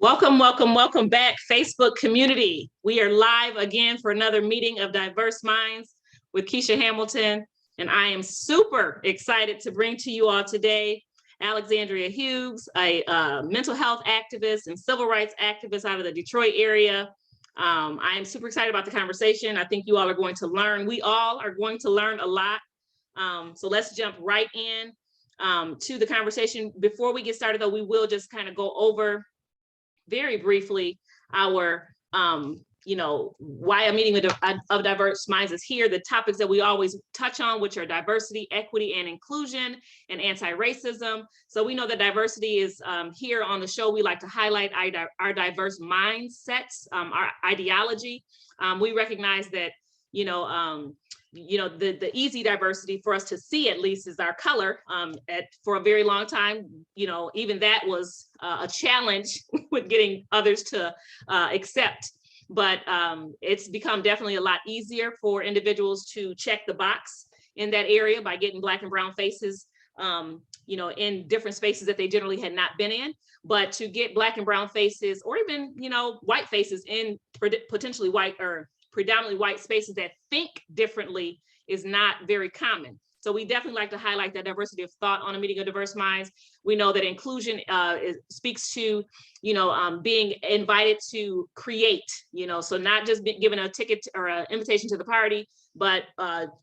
Welcome, welcome, welcome back, Facebook community. We are live again for another meeting of Diverse Minds with Keisha Hamilton, and I am super excited to bring to you all today Alexandria Hughes, a mental health activist and civil rights activist out of the Detroit area. I am super excited about the conversation. I think you all are going to learn. We all are going to learn a lot. So let's jump right in to the conversation. Before we get started, though, we will just kind of go over very briefly our why a meeting of diverse minds is here, the topics that we always touch on, which are diversity, equity, and inclusion, and anti-racism. So we know that diversity is here on the show. We like to highlight our diverse mindsets, our ideology. We recognize that the easy diversity for us to see, at least, is our color. For a very long time, even that was a challenge with getting others to accept. But it's become definitely a lot easier for individuals to check the box in that area by getting Black and brown faces, in different spaces that they generally had not been in. But to get Black and brown faces, or even, white faces in potentially white or predominantly white spaces that think differently, is not very common. So we definitely like to highlight that diversity of thought on a meeting of diverse minds. We know that inclusion speaks to, being invited to create, so not just given a ticket or an invitation to the party, but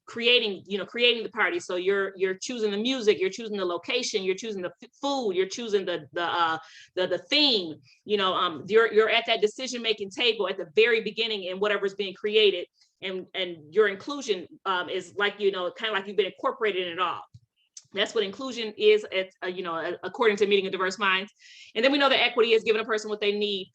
creating the party. So you're choosing the music, you're choosing the location, you're choosing the food, you're choosing the theme. You're at that decision-making table at the very beginning in whatever's being created. And your inclusion is like, kind of like you've been incorporated in it all. That's what inclusion is, according to Meeting of Diverse Minds. And then we know that equity is giving a person what they need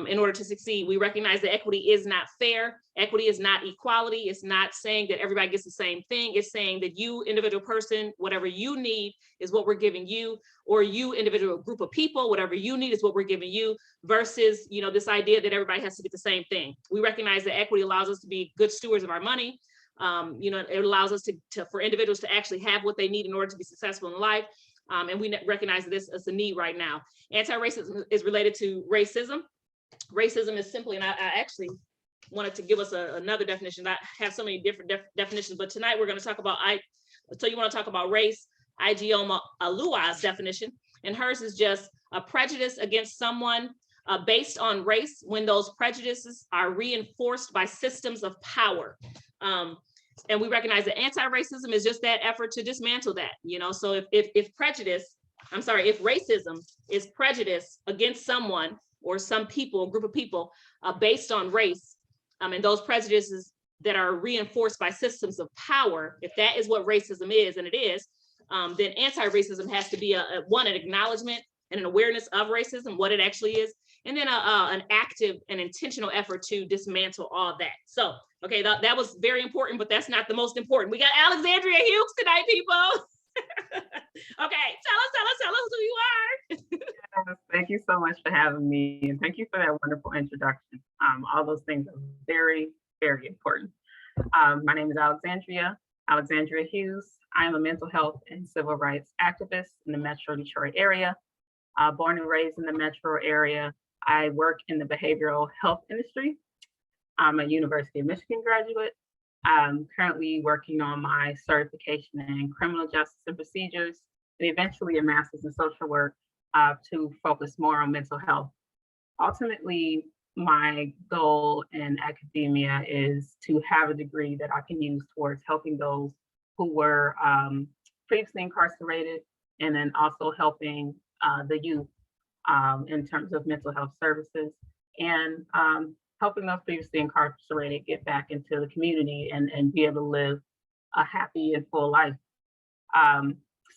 in order to succeed. We recognize that equity is not fair. Equity is not equality. It's not saying that everybody gets the same thing. It's saying that you, individual person, whatever you need is what we're giving you, or you, individual group of people, whatever you need is what we're giving you, versus, this idea that everybody has to get the same thing. We recognize that equity allows us to be good stewards of our money. It allows us for individuals to actually have what they need in order to be successful in life. And we recognize that this is a need right now. Anti-racism is related to racism. Racism is simply, and I actually wanted to give us another definition. I have so many different definitions, but tonight we're going to talk about, so you want to talk about race, Ijeoma Oluwa's definition, and hers is just a prejudice against someone based on race when those prejudices are reinforced by systems of power. And we recognize that anti-racism is just that effort to dismantle that, so if racism is prejudice against someone or some people, a group of people based on race, and those prejudices that are reinforced by systems of power, if that is what racism is, and it is, then anti-racism has to be an acknowledgement and an awareness of racism, what it actually is, and then an active and intentional effort to dismantle all that. So, okay, that was very important, but that's not the most important. We got Alexandria Hughes tonight, people. Okay, tell us who you are. Yes, thank you so much for having me, and thank you for that wonderful introduction. All those things are very, very important. My name is Alexandria Hughes. I am a mental health and civil rights activist in the Metro Detroit area. Born and raised in the Metro area, I work in the behavioral health industry. I'm a University of Michigan graduate. I'm currently working on my certification in criminal justice and procedures, and eventually a master's in social work to focus more on mental health. Ultimately, my goal in academia is to have a degree that I can use towards helping those who were previously incarcerated, and then also helping the youth in terms of mental health services, and helping those previously incarcerated get back into the community and be able to live a happy and full life.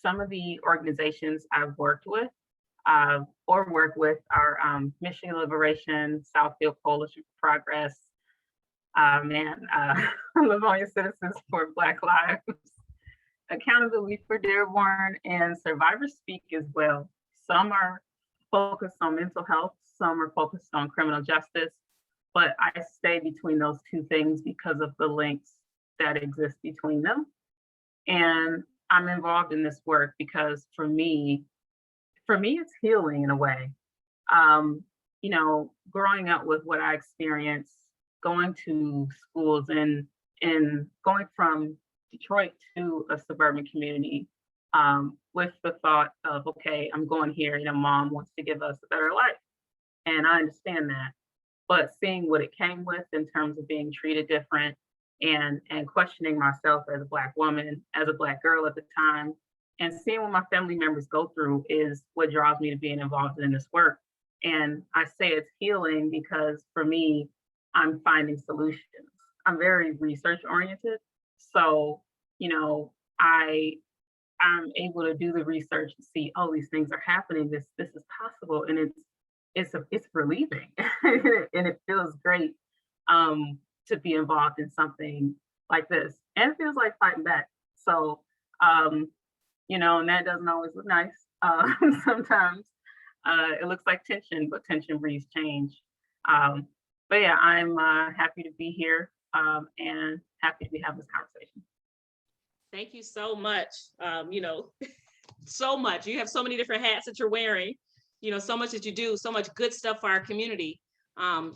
Some of the organizations I've worked with or work with are Michigan Liberation, Southfield Coalition for Progress, Livonia Citizens for Black Lives, Accountability for Dearborn, and Survivors Speak as well. Some are focused on mental health, some are focused on criminal justice, but I stay between those two things because of the links that exist between them. And I'm involved in this work because for me, it's healing in a way. growing up with what I experienced, going to schools and going from Detroit to a suburban community, with the thought of, okay, I'm going here, mom wants to give us a better life. And I understand that. But seeing what it came with in terms of being treated different and questioning myself as a Black woman, as a Black girl at the time, and seeing what my family members go through is what draws me to being involved in this work. And I say it's healing because for me, I'm finding solutions. I'm very research oriented. So, I I'm able to do the research and see, oh, these things are happening. This is possible, and it's relieving, and it feels great to be involved in something like this, and it feels like fighting back. So, and that doesn't always look nice. Sometimes it looks like tension, but tension breeds change. But yeah, I'm happy to be here and happy to be having this conversation. Thank you so much. So much. You have so many different hats that you're wearing, so much that you do, so much good stuff for our community. I'm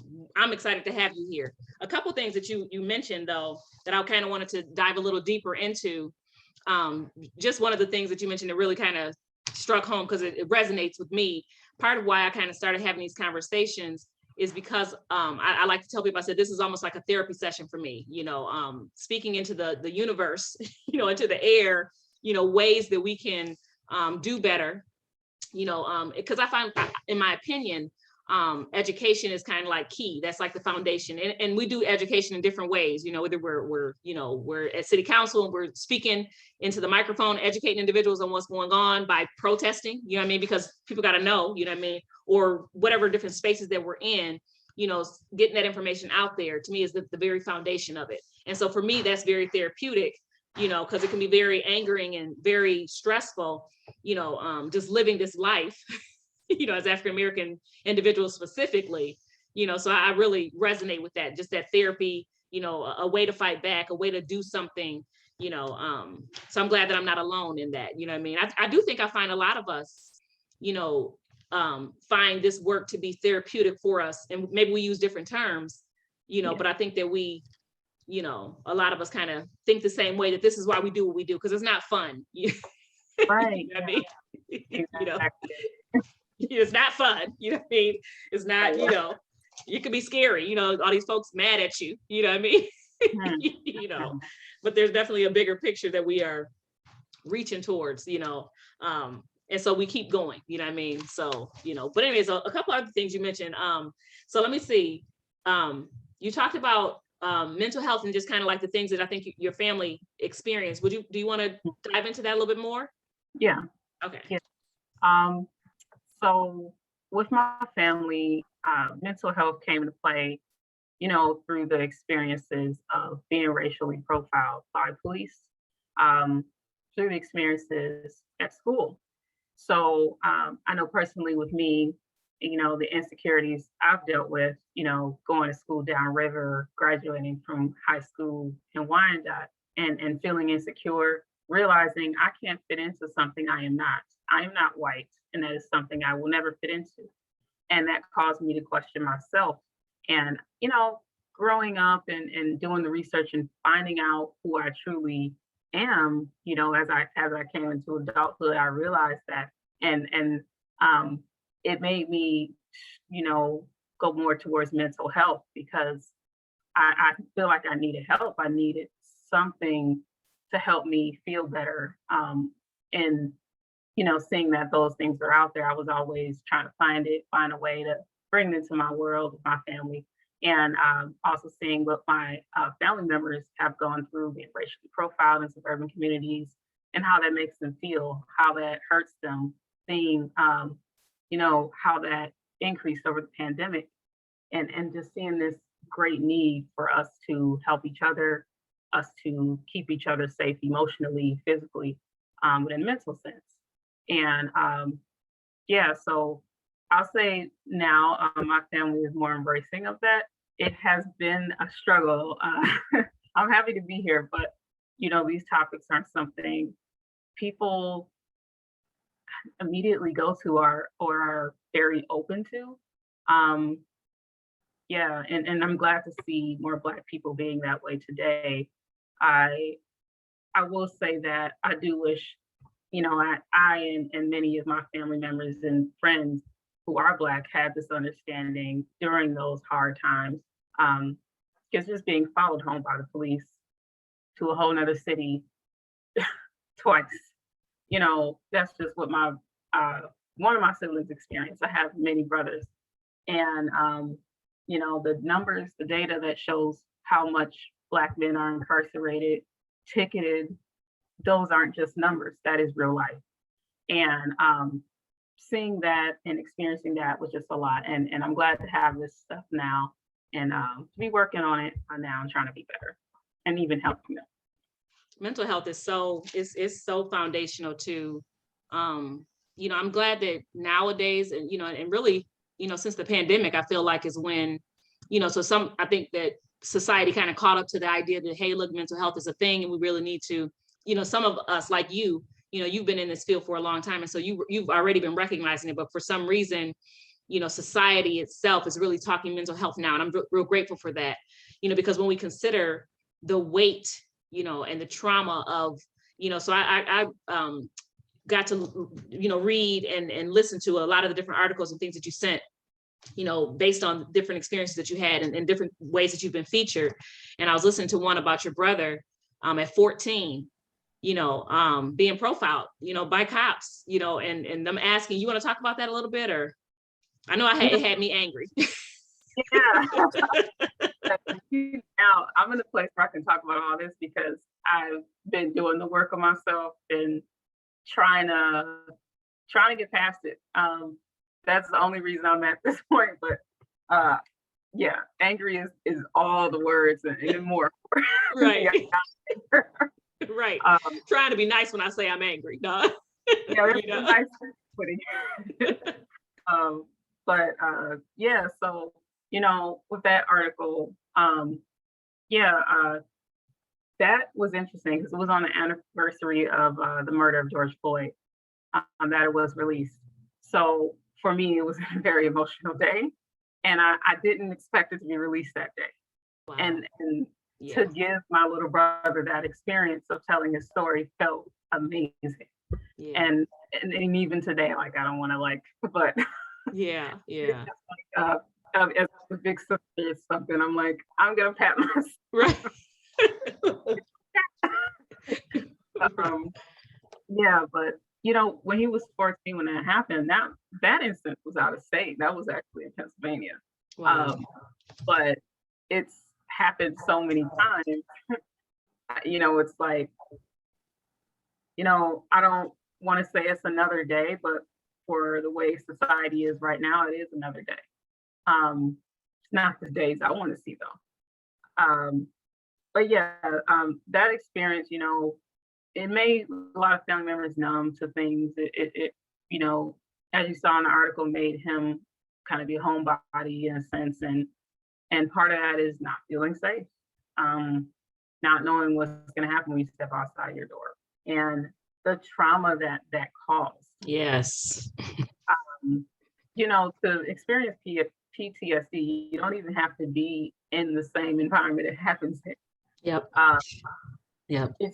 excited to have you here. A couple things that you mentioned, though, that I kind of wanted to dive a little deeper into. Just one of the things that you mentioned that really kind of struck home because it resonates with me. Part of why I kind of started having these conversations is because I like to tell people, I said, this is almost like a therapy session for me, speaking into the universe, into the air, ways that we can do better, because I find, in my opinion, education is kind of like key. That's like the foundation. And we do education in different ways, whether we're at city council and we're speaking into the microphone, educating individuals on what's going on by protesting, because people got to know, or whatever different spaces that we're in, getting that information out there to me is the very foundation of it. And so for me, that's very therapeutic, because it can be very angering and very stressful, just living this life, as African-American individuals specifically, so I really resonate with that, just that therapy, a way to fight back, a way to do something, so I'm glad that I'm not alone in that, I do think I find a lot of us, find this work to be therapeutic for us, and maybe we use different terms, but I think that we, a lot of us kind of think the same way, that this is why we do what we do, because it's not fun. Right. Exactly. It's not fun, it's not, it could be scary, all these folks mad at you, but there's definitely a bigger picture that we are reaching towards, and so we keep going, so, but anyways, a couple other things you mentioned, so let me see, you talked about mental health and just kind of like the things that I think your family experienced. Do you want to dive into that a little bit more? Yeah. Okay. Yeah. So with my family, mental health came into play, through the experiences of being racially profiled by police, through the experiences at school. So I know personally with me, the insecurities I've dealt with, going to school downriver, graduating from high school in Wyandotte, and feeling insecure, realizing I can't fit into something I am not. I am not white, and that is something I will never fit into. And that caused me to question myself. And, growing up and doing the research and finding out who I truly am, as I came into adulthood, I realized that, and it made me, go more towards mental health, because I feel like I needed help. I needed something to help me feel better. And seeing that those things are out there, I was always trying to find a way to bring it into my world with my family. And also seeing what my family members have gone through, being racially profiled in suburban communities, and how that makes them feel, how that hurts them, seeing, how that increased over the pandemic, and just seeing this great need for us to help each other, us to keep each other safe emotionally, physically, but in a mental sense. And so I'll say now my family is more embracing of that. It has been a struggle. I'm happy to be here, but these topics aren't something people immediately go to or are very open to. Yeah, and I'm glad to see more Black people being that way today. I I will say that I do wish, I and many of my family members and friends who are Black had this understanding during those hard times. Because just being followed home by the police to a whole nother city twice, that's just what my uh, one of my siblings experienced. I have many brothers, and the numbers, the data that shows how much Black men are incarcerated, ticketed, those aren't just numbers. That is real life. And seeing that and experiencing that was just a lot. And I'm glad to have this stuff now and to be working on it now and trying to be better and even helping them. Mental health is so foundational to, I'm glad that nowadays, and really, since the pandemic, I feel like is when, I think that society kind of caught up to the idea that, hey, look, mental health is a thing and we really need to, some of us like you've been in this field for a long time. And so you've already been recognizing it, but for some reason, society itself is really talking mental health now. And I'm real grateful for that, because when we consider the weight, and the trauma of, so I got to, read and listen to a lot of the different articles and things that you sent, based on different experiences that you had and different ways that you've been featured. And I was listening to one about your brother at 14, being profiled, by cops, and them asking, you want to talk about that a little bit? Or I know it had me angry. Yeah. Now I'm in a place where I can talk about all this because I've been doing the work on myself and trying to get past it. That's the only reason I'm at this point. But yeah, angry is all the words and more. Right. Right. Trying to be nice when I say I'm angry. No. Yeah, that's nice putting it. Yeah, so with that article, that was interesting because it was on the anniversary of the murder of George Floyd that it was released. So for me, it was a very emotional day, and I didn't expect it to be released that day. Wow. And yeah. To give my little brother that experience of telling his story felt amazing. Yeah. And even today, like I don't want to but yeah. As a big sister or something, I'm like, I'm gonna pat myself. Right. Yeah, but when he was 14 when that happened, that incident was out of state. That was actually in Pennsylvania. Wow. But it's happened so many times. It's like, I don't want to say it's another day, but for the way society is right now, it is another day. It's not the days I want to see though. But yeah, that experience, it made a lot of family members numb to things. It as you saw in the article, made him kind of be a homebody in a sense, and part of that is not feeling safe, not knowing what's going to happen when you step outside your door, and the trauma that caused. Yes. To experience PTSD, you don't even have to be in the same environment it happens in. Yep. Yep. It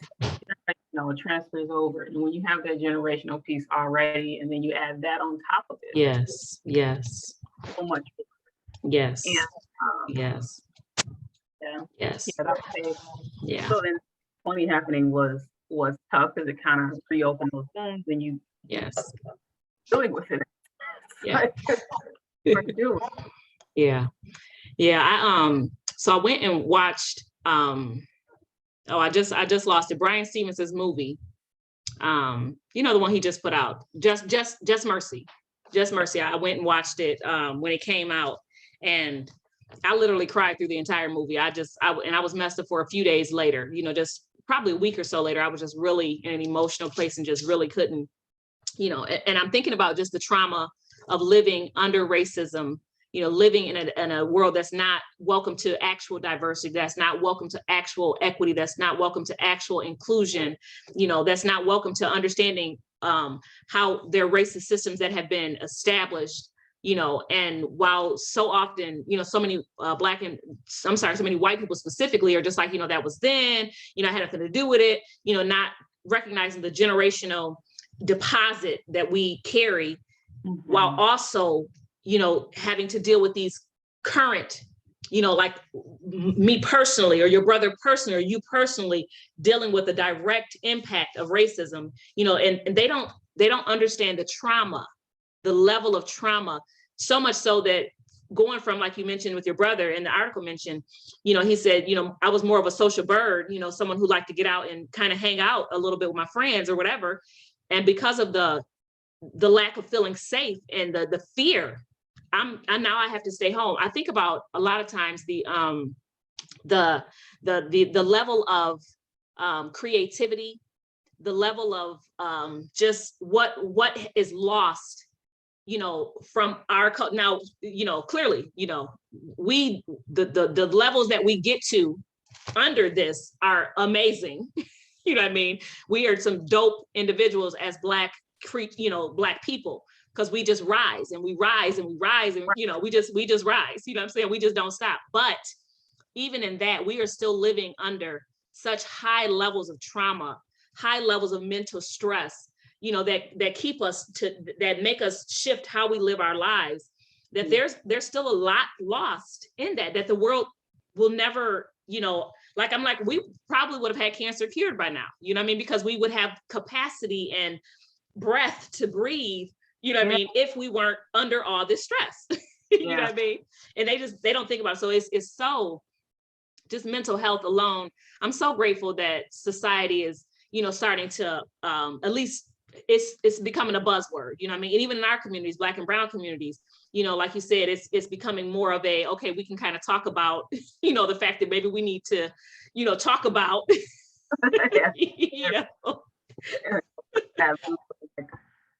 transfers over. And when you have that generational piece already, and then you add that on top of it. Yes. So much. Yes. And, yes. Yeah. Yes. Yeah. So then 20 happening was tough because it kind of reopened those wounds and you dealing with it. Yeah. Yeah. So I went and watched I just lost it. Brian Stevens' movie. The one he just put out. Just Mercy. Just Mercy. I went and watched it when it came out, and I literally cried through the entire movie. I was messed up for a few days later, just probably a week or so later. I was just really in an emotional place and just really couldn't, and I'm thinking about just the trauma of living under racism, living in a world that's not welcome to actual diversity, that's not welcome to actual equity, that's not welcome to actual inclusion, that's not welcome to understanding how their racist systems that have been established and while so often, so many so many white people specifically are just like, that was then, I had nothing to do with it, not recognizing the generational deposit that we carry, while also, having to deal with these current, like me personally, or your brother personally, or you personally dealing with the direct impact of racism, and they don't understand the trauma, the level of trauma, so much so that going from, like you mentioned with your brother, and the article mentioned, he said, I was more of a social bird, someone who liked to get out and kind of hang out a little bit with my friends or whatever. And because of the lack of feeling safe and the fear, now I have to stay home. I think about a lot of times the level of creativity, the level of just what is lost, from our now, clearly, we the levels that we get to under this are amazing. You know what I mean? We are some dope individuals as Black people, because we just rise and we rise and we rise and we just rise. You know what I'm saying? We just don't stop. But even in that, we are still living under such high levels of trauma, high levels of mental stress, that keep us that make us shift how we live our lives, that there's still a lot lost in that the world will never, we probably would have had cancer cured by now, you know what I mean? Because we would have capacity and breath to breathe, you know what I mean, if we weren't under all this stress. You know what I mean? And they don't think about it. So it's so, just mental health alone. I'm so grateful that society is, starting to at least it's becoming a buzzword, you know what I mean? And even in our communities, Black and brown communities, like you said, it's becoming more of a, okay, we can kind of talk about, the fact that maybe we need to, talk about,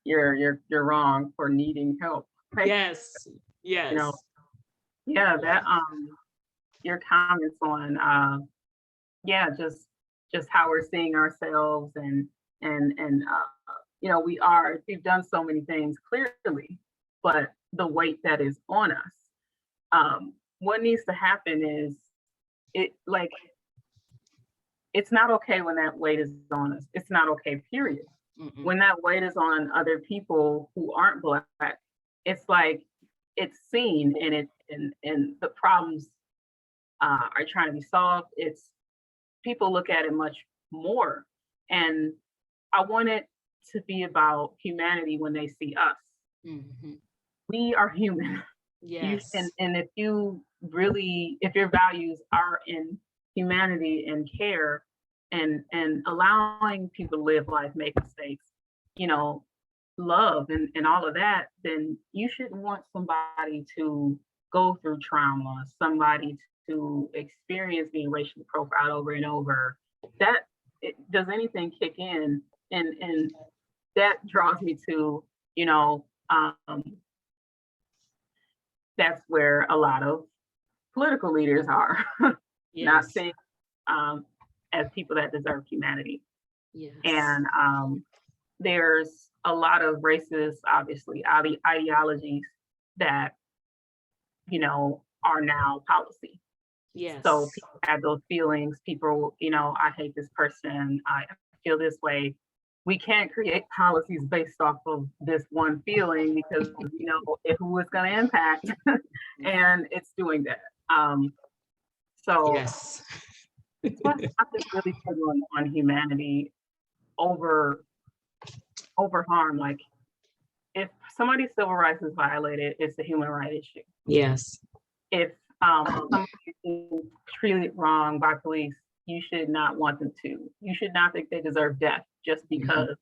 You're wrong for needing help. Like, yes. That your comments on just how we're seeing ourselves and we've done so many things clearly, but the weight that is on us, what needs to happen is it's not okay when that weight is on us. It's not okay, period. Mm-mm. When that weight is on other people who aren't Black, it's like it's seen and the problems are trying to be solved. It's people look at it much more, and I want it to be about humanity when they see us. Mm-hmm. We are human. Yes. And if your values are in humanity and care and allowing people to live life, make mistakes, love and all of that, then you shouldn't want somebody to go through trauma, somebody to experience being racially profiled over and over. Does anything kick in? And that draws me to, that's where a lot of political leaders are. Yes. Not saying as people that deserve humanity. Yes. And there's a lot of racist, obviously, ideologies that, are now policy. Yes. So people have those feelings. People, I hate this person. I feel this way. We can't create policies based off of this one feeling because, who it's going to impact. And it's doing that. So yes. It's what's really on humanity over harm. Like if somebody's civil rights is violated, it's a human rights issue. Yes. If somebody is treated wrong by police, you should not want them to. You should not think they deserve death just because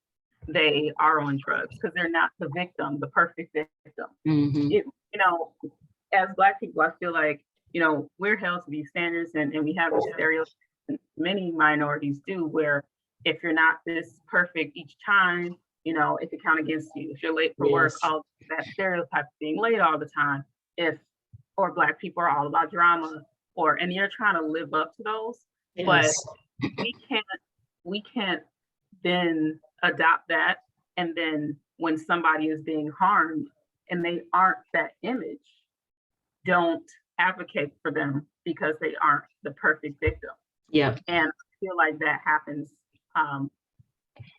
they are on drugs, because they're not the victim, the perfect victim. Mm-hmm. As Black people, I feel like, we're held to these standards and we have these stereotypes, and many minorities do, where if you're not this perfect each time, it could count against you. If you're late for work, all that stereotype of being late all the time. Or Black people are all about drama, and you're trying to live up to those. Yes. But we can't then adopt that. And then when somebody is being harmed and they aren't that image, don't advocate for them because they aren't the perfect victim. Yeah. And I feel like that happens.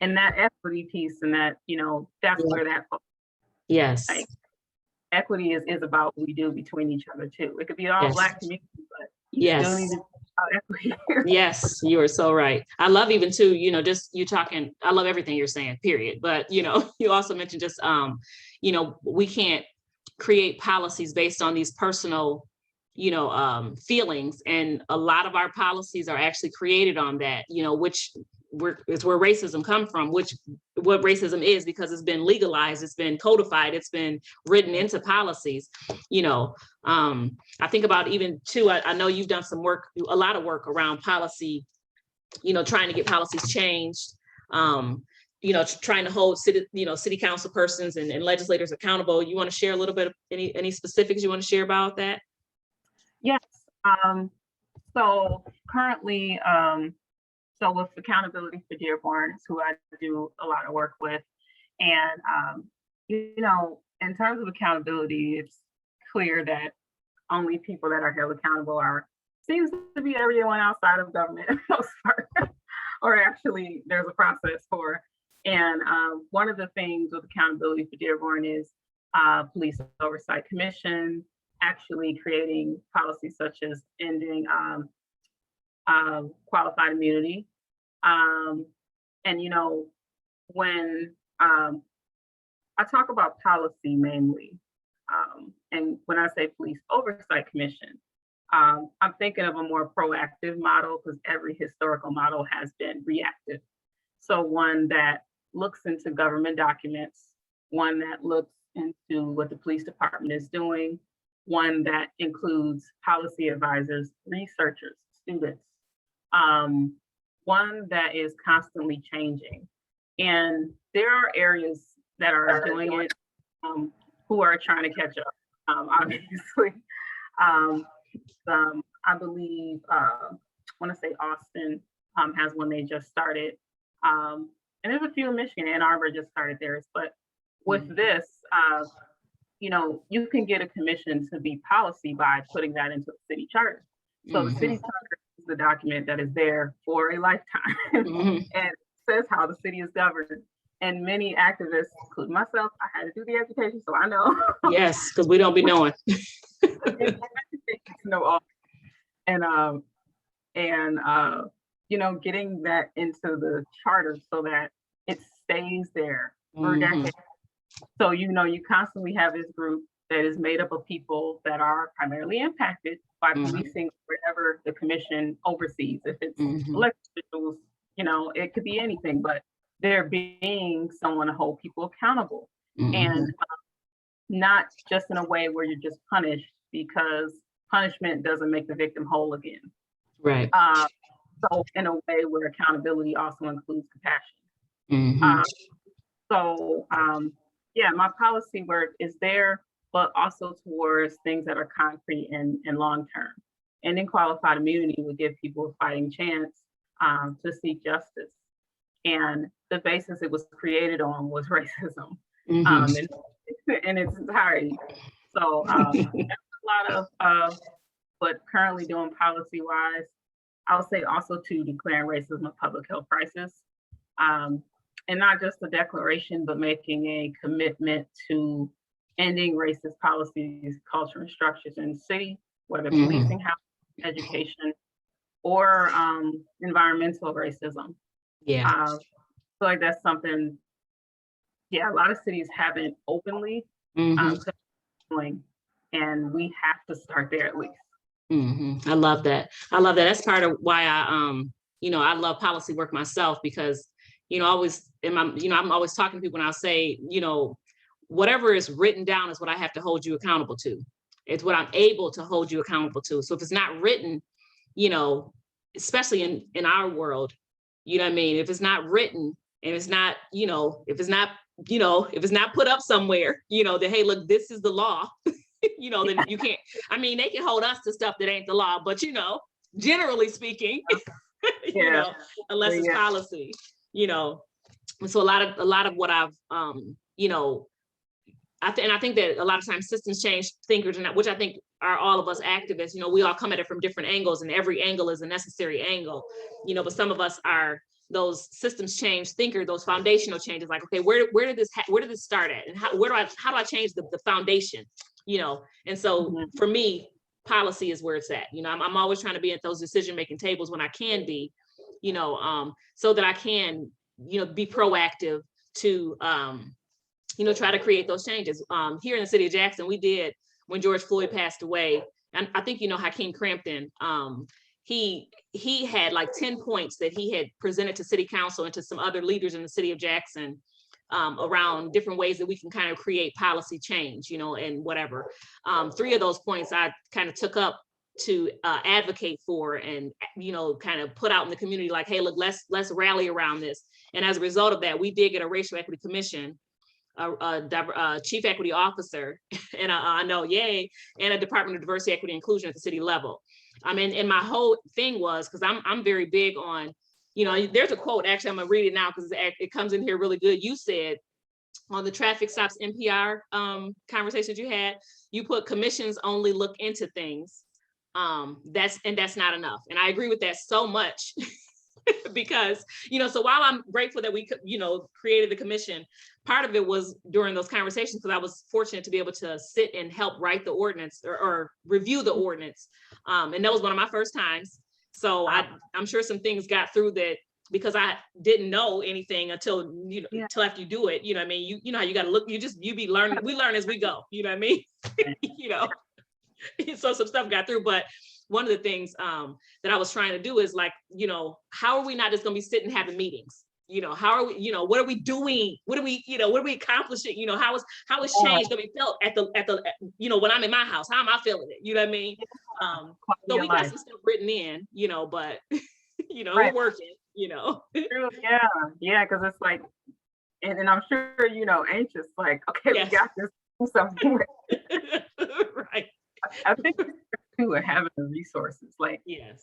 And that equity piece, and that, that's where that, Yes. like, equity is about what we do between each other too. It could be all Black communities, but you still need to be about equity. Yes, you are so right. I love even too, just you talking, I love everything you're saying, period. But, you also mentioned just, we can't create policies based on these personal, feelings. And a lot of our policies are actually created on that, which it's where racism comes from, what racism is, because it's been legalized, it's been codified, it's been written into policies. I think about even too, I know you've done some work, a lot of work around policy, trying to get policies changed, trying to hold city council persons and legislators accountable. You want to share a little bit of any specifics you want to share about that? Yes. So currently, so with Accountability for Dearborn, who I do a lot of work with, and in terms of accountability, it's clear that only people that are held accountable seems to be everyone outside of government for the most part, or actually there's a process for. And one of the things with Accountability for Dearborn is Police Oversight Commission, actually creating policies such as ending qualified immunity. And when I talk about policy mainly, and when I say Police Oversight Commission, I'm thinking of a more proactive model, because every historical model has been reactive. So one that looks into government documents, one that looks into what the police department is doing, one that includes policy advisors, researchers, students, one that is constantly changing. And there are areas that are doing it, who are trying to catch up, obviously. I believe, I want to say Austin has one they just started. And there's a few in Michigan. Ann Arbor just started theirs. But with this, you can get a commission to be policy by putting that into the city charter. So the city charter is the document that is there for a lifetime and it says how the city is governed. And many activists, including myself, I had to do the education, so I know. Yes, because we don't be knowing. know all. And getting that into the charter so that it stays there for decades. So you constantly have this group that is made up of people that are primarily impacted by policing wherever the commission oversees. If it's elected officials, it could be anything, but there being someone to hold people accountable, and not just in a way where you're just punished, because punishment doesn't make the victim whole again. Right. So in a way where accountability also includes compassion. My policy work is there, but also towards things that are concrete and long-term. And then qualified immunity would give people a fighting chance to seek justice. And the basis it was created on was racism in its entirety. So a lot of what currently doing policy-wise, I would say also to declaring racism a public health crisis. And not just a declaration, but making a commitment to ending racist policies, culture, and structures in the city, whether policing, housing, education, or environmental racism. Yeah. So like that's something, a lot of cities haven't openly doing, and we have to start there at least. I love that. That's part of why I love policy work myself, because I'm always talking to people, and I'll say, whatever is written down is what I have to hold you accountable to. It's what I'm able to hold you accountable to. So if it's not written, especially in our world, you know what I mean? If it's not written, and it's not, if it's not put up somewhere, that, hey, look, this is the law, then you can't, they can hold us to stuff that ain't the law, but generally speaking, unless it's policy, so a lot of what I've, I think that a lot of times systems change thinkers, and which I think are all of us activists, we all come at it from different angles, and every angle is a necessary angle, but some of us are those systems change thinker, those foundational changes, like, okay, where did this start at? And how do I change the foundation, And so for me, policy is where it's at. I'm always trying to be at those decision-making tables when I can be, so that I can, be proactive to, try to create those changes. Here in the city of Jackson, we did, when George Floyd passed away, and I think, Hakeem Crampton, he had like 10 points that he had presented to city council and to some other leaders in the city of Jackson, around different ways that we can kind of create policy change, and whatever. 3 of those points I kind of took up to advocate for, and kind of put out in the community, like, hey, look, let's rally around this. And as a result of that, we did get a racial equity commission, a chief equity officer, and I know, yay, and a Department of Diversity, Equity, Inclusion at the city level. And my whole thing was, because I'm very big on, there's a quote, actually, I'm gonna read it now because it comes in here really good. You said on the traffic stops NPR conversations you had, you put commissions only look into things. That's not enough. And I agree with that so much. Because, so while I'm grateful that we, created the commission, part of it was during those conversations, because I was fortunate to be able to sit and help write the ordinance or review the ordinance. And that was one of my first times. So I'm sure some things got through that, because I didn't know anything until, until after you do it, you know what I mean? You know how you got to look, you be learning, we learn as we go, you know what I mean? So some stuff got through, but one of the things that I was trying to do is, like, how are we not just going to be sitting having meetings? How are we, what are we doing? What are we, what are we accomplishing? How is change going to be felt at the, when I'm in my house? How am I feeling it? You know what I mean? So we got some stuff written in, but, we're working, True, yeah, because it's like, and I'm sure, anxious, like, okay, Yes. we got this, do something. Right. I think too, having the resources, like, Yes.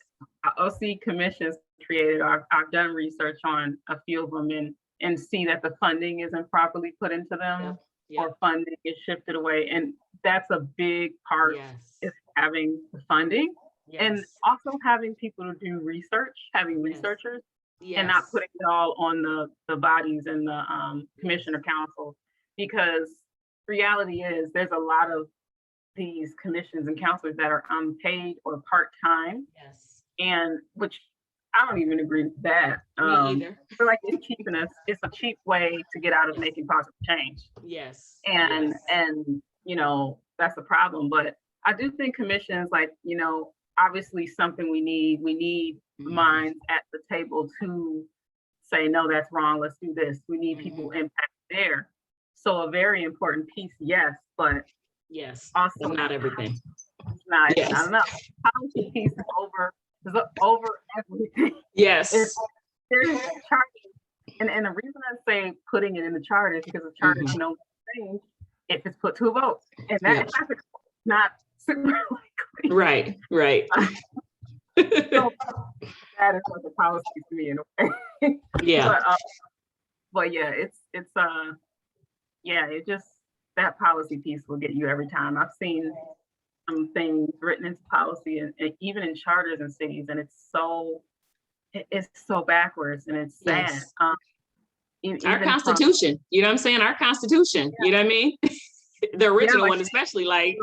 OC commissions created. I've done research on a few of them and see that the funding isn't properly put into them, Yep. or funding is shifted away, and that's a big part. Yes. Is having the funding, Yes. and also having people to do research, having researchers, Yes. and not putting it all on the bodies and the commission or council, because reality is there's a lot of these commissions and counselors that are unpaid or part-time, Yes. and which I don't even agree with that. Me either. I feel like it's a cheap way to get out of making positive change. Yes. And Yes. and that's a problem. But I do think commissions, like, obviously something we need minds at the table to say, no, that's wrong, let's do this. We need people impacted there. So a very important piece, yes, but Yes. also Not everything. it's not, Yes. I don't know. Policy piece is over everything. Yes. There's a charter, and the reason I say putting it in the charter is because the charter can only change if it's put to a vote, and that happens not super likely. Right. So that is what the policy to me in a way. Yeah. But yeah, it just, that policy piece will get you every time. I've seen some things written into policy and even in charters and cities, and it's so backwards, and it's sad. Yes. Our Constitution, you know what I'm saying? Our Constitution, you know what I mean? The original one, especially, like,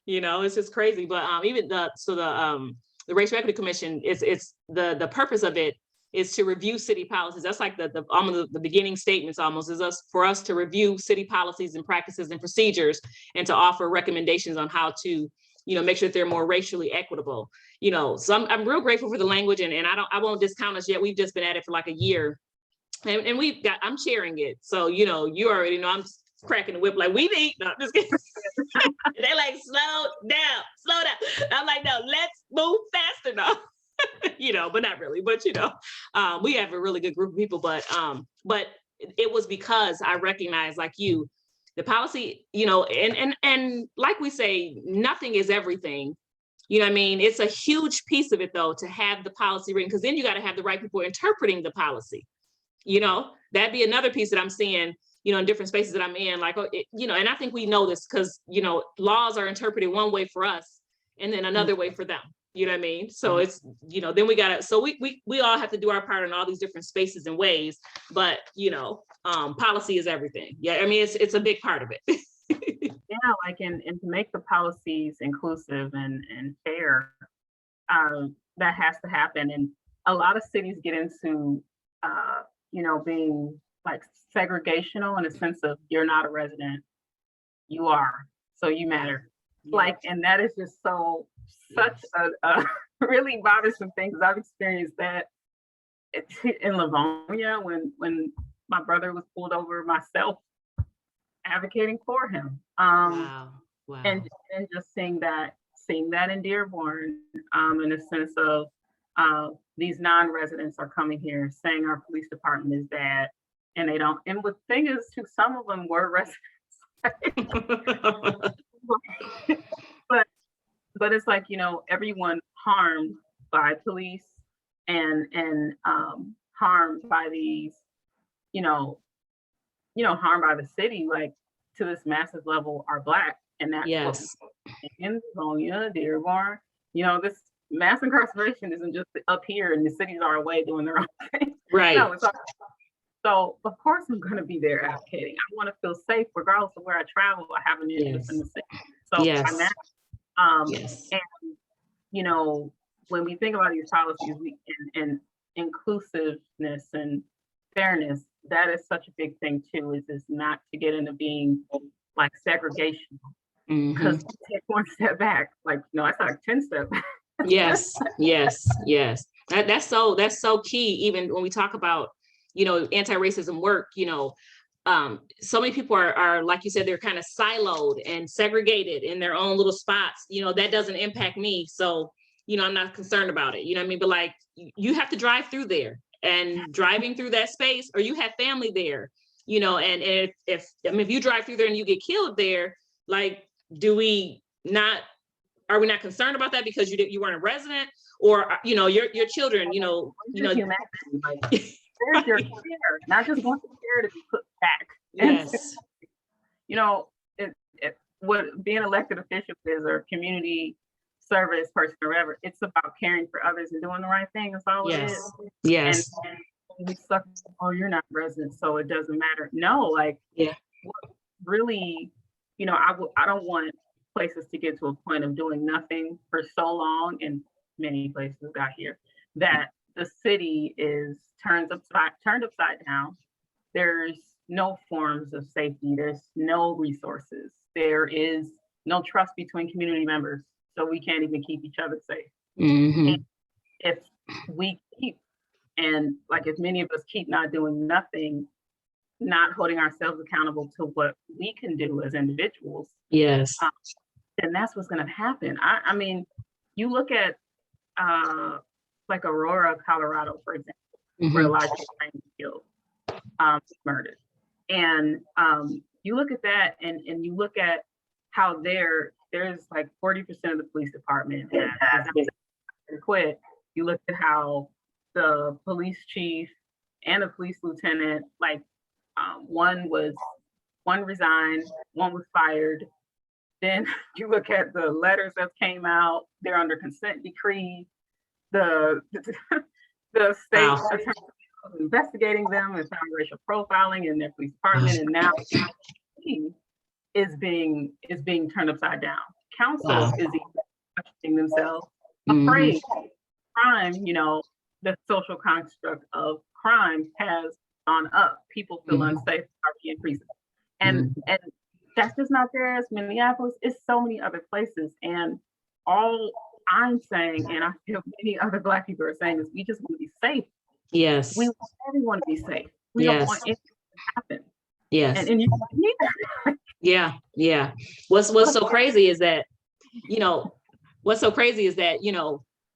it's just crazy. But even the Racial Equity Commission, it's the purpose of it is to review city policies. That's like the beginning statements almost, is for us to review city policies and practices and procedures, and to offer recommendations on how to, make sure that they're more racially equitable. So I'm real grateful for the language, and I won't discount us yet. We've just been at it for like a year, and I'm chairing it. So, you already know I'm cracking the whip like, we need, no, I'm just kidding. They're like, slow down. I'm like, no, let's move faster now. But not really, but we have a really good group of people, but it was because I recognize, like you, the policy, and like we say, nothing is everything. You know what I mean? It's a huge piece of it, though, to have the policy written, because then you got to have the right people interpreting the policy. That'd be another piece that I'm seeing, in different spaces that I'm in, like, and I think we know this because, laws are interpreted one way for us and then another way for them. You know what I mean? So it's, then we gotta, so we all have to do our part in all these different spaces and ways, but, policy is everything. Yeah, I mean, it's a big part of it. Yeah, like, and to make the policies inclusive and fair, that has to happen. And a lot of cities get into, being like segregational in a sense of you're not a resident, you are, so you matter. Yeah. Like, and that is just such a really bothersome thing, because I've experienced that in Livonia when my brother was pulled over, myself advocating for him. Wow. And just seeing that in Dearborn, in a sense of these non-residents are coming here saying our police department is bad, and they don't. And the thing is, too, some of them were residents. but it's like, everyone harmed by police and harmed by these, harmed by the city, like, to this massive level, are Black. And that's yes. In Livonia, Dearborn, this mass incarceration isn't just up here and the cities are away doing their own thing. Right. No, it's so of course I'm going to be there advocating. I want to feel safe regardless of where I travel. I have an interest in the city. So yes. Yes. And when we think about these policies and inclusiveness and fairness, that is such a big thing too. Is not to get into being like segregation. Because take one step back, like, that's like 10 steps. Yes. That's so key. Even when we talk about, anti-racism work, so many people are, like you said, they're kind of siloed and segregated in their own little spots. That doesn't impact me. So, I'm not concerned about it. You know what I mean? But like, you have to drive through there, and driving through that space, or you have family there, and if you drive through there and you get killed there, like, are we not concerned about that because you weren't a resident, or your children, humanity, like, there's your care, not just want the care to be put back. Yes. What being an elected official is, or community service person or whatever, it's about caring for others and doing the right thing. That's all it is. Yes. And we suck, oh, you're not resident, so it doesn't matter. No, like, really, I don't want places to get to a point of doing nothing for so long, and many places got here, that the city is turned upside down. There's no forms of safety. There's no resources. There is no trust between community members, so we can't even keep each other safe. And if we keep, and like, if many of us keep not doing nothing, not holding ourselves accountable to what we can do as individuals, yes, then that's what's going to happen. I mean, you look at like Aurora, Colorado, for example, where Elijah Craig was killed, murdered, and you look at that, and you look at how there's like 40% of the police department has quit. You look at how the police chief and the police lieutenant, like, one resigned, one was fired. Then you look at the letters that came out, they're under consent decree. The state attorney investigating them and found racial profiling in their police department, and now is being turned upside down. Council is questioning themselves, afraid. Crime, the social construct of crime has gone up. People feel unsafe, poverty increases. And that's just not there as Minneapolis. It's so many other places. And all I'm saying, and I feel many other Black people are saying, is we just want to be safe. Yes. We want everyone to be safe. We don't want anything to happen. Yes. And you need that. Yeah. What's so crazy is that,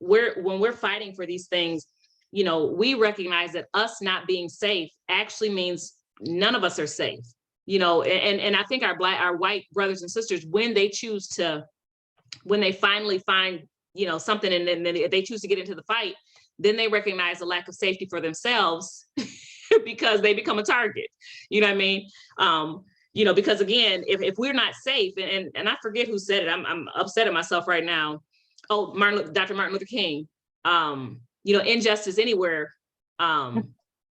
when we're fighting for these things, we recognize that us not being safe actually means none of us are safe. And I think our white brothers and sisters, when they finally find, something, and then they choose to get into the fight, then they recognize the lack of safety for themselves. because they become a target. You know what I mean? Because again, if we're not safe, and I forget who said it, I'm upset at myself right now. Oh, Dr. Martin Luther King, injustice anywhere. I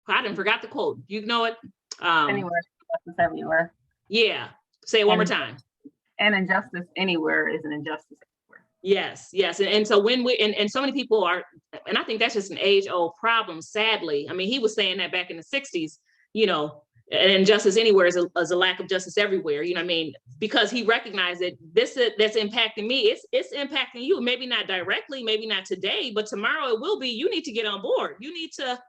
didn't forgot the quote. You know it? Anywhere, justice everywhere. Yeah. Say it one more time. And injustice anywhere is an injustice everywhere. Yes. And so when and so many people are, and I think that's just an age-old problem, sadly. I mean, he was saying that back in the 60s, and injustice anywhere is a lack of justice everywhere. You know what I mean? Because he recognized that that's impacting me. It's impacting you. Maybe not directly, maybe not today, but tomorrow it will be. You need to get on board. You need to,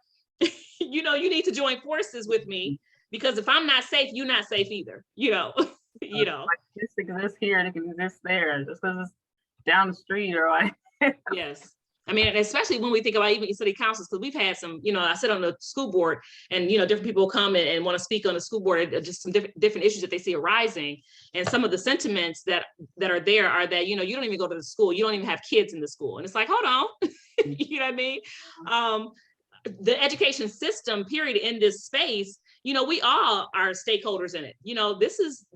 you need to join forces with me, because if I'm not safe, you're not safe either. Like this exists here and it can exist there. Just because it's down the street or like. Yes. I mean, especially when we think about even city councils, because we've had some, I sit on the school board, and, different people come and want to speak on the school board, just some different issues that they see arising. And some of the sentiments that are there are that, you don't even go to the school. You don't even have kids in the school. And it's like, hold on, you know what I mean? The education system, period, in this space, we all are stakeholders in it. This is,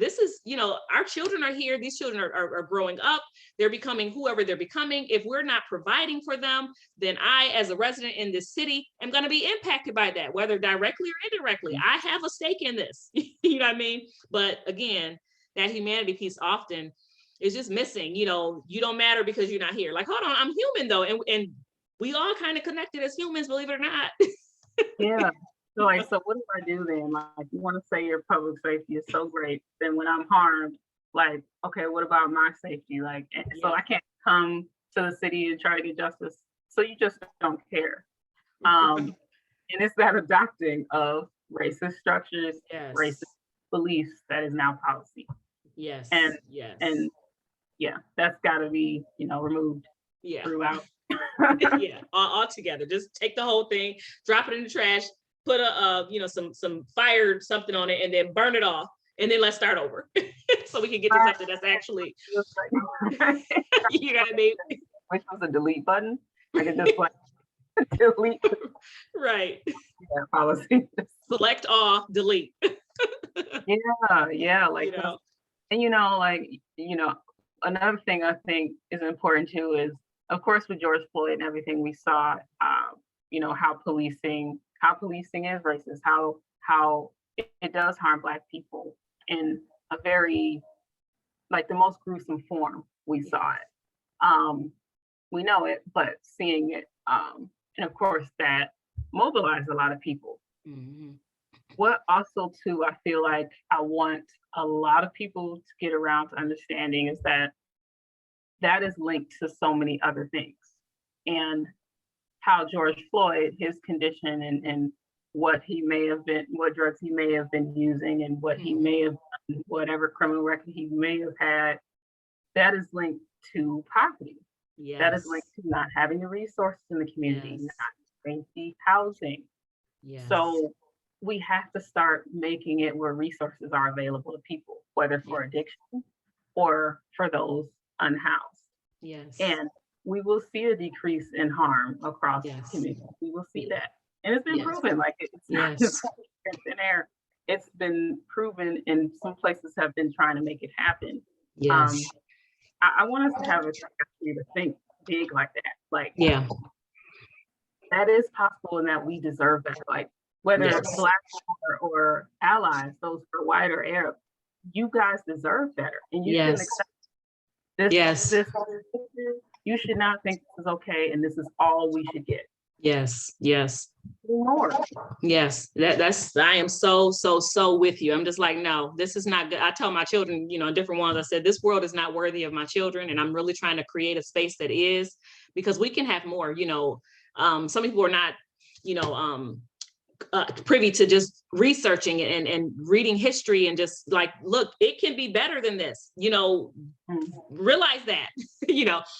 our children are here. These children are growing up. They're becoming whoever they're becoming. If we're not providing for them, then I, as a resident in this city, am going to be impacted by that, whether directly or indirectly. I have a stake in this, you know what I mean? But again, that humanity piece often is just missing. You don't matter because you're not here. Like, hold on, I'm human though. And we all kind of connected as humans, believe it or not. Yeah. So what do I do then? Like, you want to say your public safety is so great. Then when I'm harmed, like, okay, what about my safety? Like, so I can't come to the city and try to get justice. So you just don't care. And it's that adopting of racist structures, racist beliefs that is now policy. Yes. And that's got to be, removed throughout. Yeah, all together. Just take the whole thing, drop it in the trash, put some fire something on it, and then burn it off, and then let's start over, so we can get to something that's actually, you know what I mean? Which was a delete button. I can just delete. Right. Yeah, policy. Select all, delete. Yeah. Like, and another thing I think is important too is, of course, with George Floyd and everything we saw, how policing is racist, how it does harm Black people in a very, like, the most gruesome form. We saw it. We know it, but seeing it, and of course that mobilized a lot of people. Mm-hmm. What also too, I feel like I want a lot of people to get around to understanding is that is linked to so many other things, and how George Floyd, his condition and what drugs he may have been using, and what he may have done, whatever criminal record he may have had, that is linked to poverty. Yes. That is linked to not having the resources in the community, not safety housing. Yes. So we have to start making it where resources are available to people, whether for addiction or for those unhoused. Yes. And we will see a decrease in harm across the community. We will see that. And it's been proven, like, it's not just in air. It's been proven, and some places have been trying to make it happen. Yes. I want us to have a capacity to think big like that. Like, that is possible, and that we deserve that. Like, whether it's Black or allies, those for white or Arab, you guys deserve better. And you shouldn't accept this. You should not think this is okay, and this is all we should get. Yes. More. Yes, I am so with you. I'm just like, no, this is not good. I tell my children, different ones, I said, this world is not worthy of my children, and I'm really trying to create a space that is, because we can have more. Some people are not, privy to just researching and reading history, and just like, look, it can be better than this, realize that.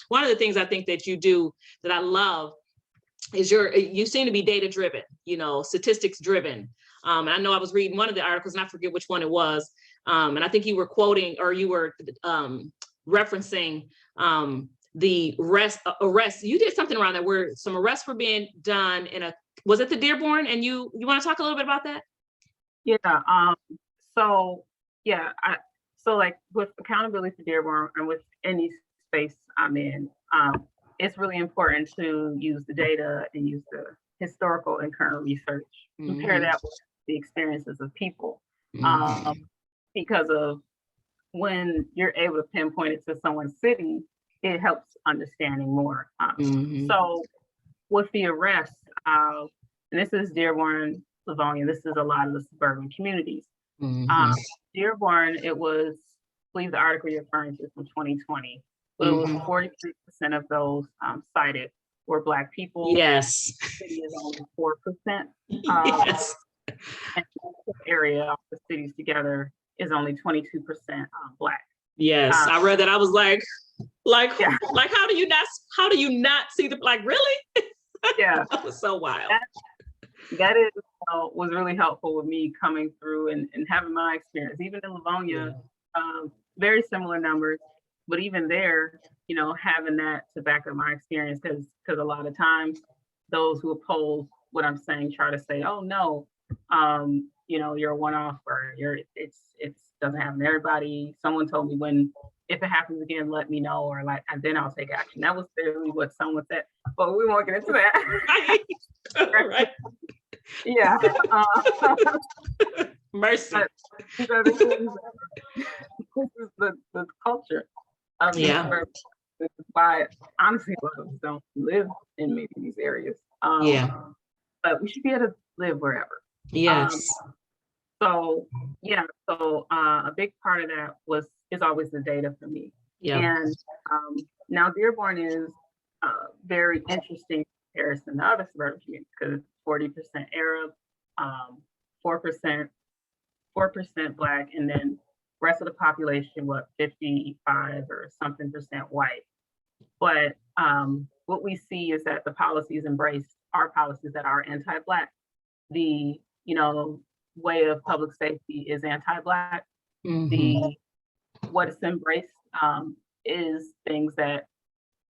One of the things I think that you do that I love is you seem to be data driven, statistics driven. And I know I was reading one of the articles, and I forget which one it was. And I think you were quoting, or you were referencing the arrests. You did something around that where some arrests were being done in a Was it the Dearborn? And you want to talk a little bit about that? Yeah. So yeah, so like with accountability for Dearborn and with any space I'm in, it's really important to use the data and use the historical and current research, compare that with the experiences of people. Because of when you're able to pinpoint it to someone's city, it helps understanding more. So with the arrest, and this is Dearborn, Livonia, this is a lot of the suburban communities. Dearborn, it was, I believe the article you're referring to is from 2020, but it was 43% of those cited were Black people. Yes. The city is only 4%. Yes. And the area of the cities together is only 22% Black. Yes, I read that. I was like, yeah. like, how do you not see the, like, really? Yeah. That was so wild. That is was really helpful with me coming through and having my experience. Even in Livonia, very similar numbers, but even there, you know, having that to back up my experience, because a lot of times those who oppose what I'm saying try to say, oh no, you know, you're a one-off, or it's doesn't happen to everybody. Someone told me, if it happens again, let me know, or like, and then I'll take action. That was literally what someone said, but we won't get into that. Right. Yeah. Mercy. These are the things this is the culture of this suburb. This is why, honestly, a lot of us don't live in maybe these areas. But we should be able to live wherever. Yes. So a big part of that is always the data for me. And now Dearborn is very interesting in comparison to other suburban communities, because it's 40% Arab, 4% Black, and then rest of the population, 55 or something percent white. But what we see is that the policies embraced are policies that are anti-Black. The way of public safety is anti-Black. What is embraced is things that